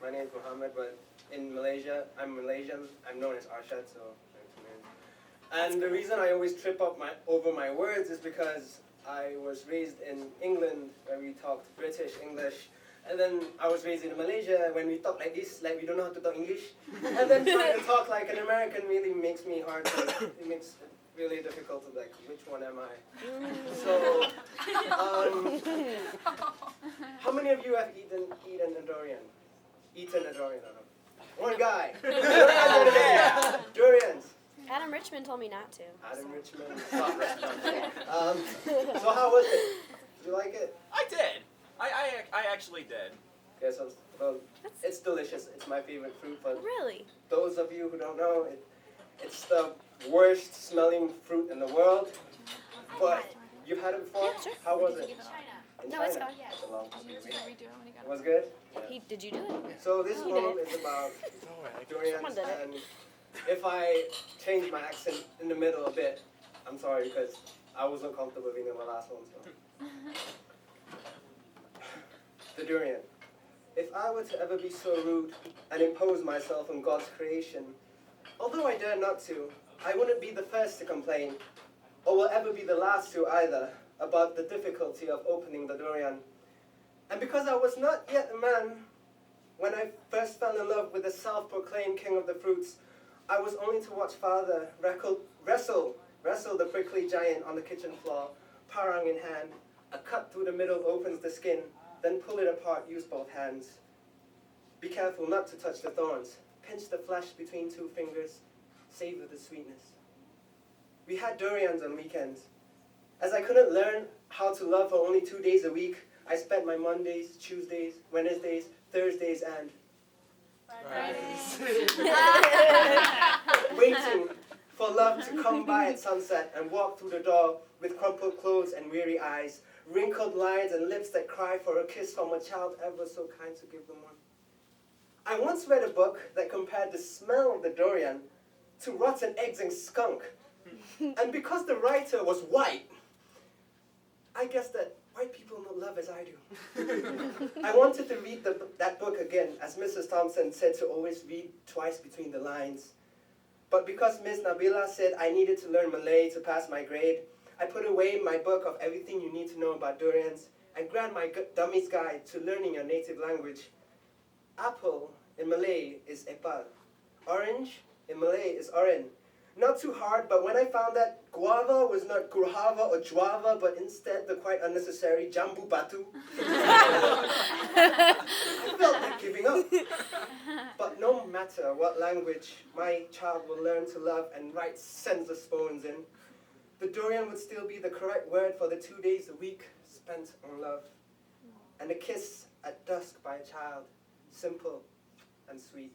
My name is Muhammad, but in Malaysia, I'm Malaysian. I'm known as Arshad, so. And the reason I always trip up over my words is because I was raised in England, where we talked British English. And then I was raised in Malaysia, when we talk like this, like we don't know how to talk English. And then trying to talk like an American really makes me hard to, it makes it really difficult to like, which one am I? So, how many of you have eaten a durian? Eaten a durian? One guy. Durians. Adam Richmond told me not to. Adam Richmond. So how was it? Did you like it? I did. I actually did. Okay, so well, it's delicious. It's my favorite fruit, but Really? those of you who don't know, it's the worst smelling fruit in the world. But you've had it before? Yeah, sure. How was it? In No, it's China? fine. That's a long time. He was gonna redo it when he got It was good? Did you do it? So this He poem did is about Someone durians, did it. and if I change my accent in the middle a bit, I'm sorry, because I wasn't comfortable being in the last one. So. The durian. If I were to ever be so rude and impose myself on God's creation, although I dare not to, I wouldn't be the first to complain, or will ever be the last to either, about the difficulty of opening the durian. And because I was not yet a man, when I first fell in love with the self-proclaimed king of the fruits, I was only to watch Father wrestle the prickly giant on the kitchen floor, parang in hand. A cut through the middle opens the skin, then pull it apart, use both hands. Be careful not to touch the thorns. Pinch the flesh between two fingers. Savor the sweetness. We had durians on weekends. As I couldn't learn how to love for only 2 days a week, I spent my Mondays, Tuesdays, Wednesdays, Thursdays, and waiting for love to come by at sunset and walk through the door with crumpled clothes and weary eyes, wrinkled lines and lips that cry for a kiss from a child ever so kind to give them one. I once read a book that compared the smell of the durian to rotten eggs and skunk. And because the writer was white, I guess that white people know love as I do. I wanted to read that book again, as Mrs. Thompson said to always read twice between the lines. But because Ms. Nabila said I needed to learn Malay to pass my grade, I put away my book of everything you need to know about durians and grabbed my dummy's guide to learning your native language. Apple in Malay is epal. Orange in Malay is oren. Not too hard, but when I found that guava was not gurhava or juava, but instead the quite unnecessary jambu batu, I felt like giving up. But no matter what language my child will learn to love and write senseless poems in, the durian would still be the correct word for the 2 days a week spent on love. And a kiss at dusk by a child, simple and sweet.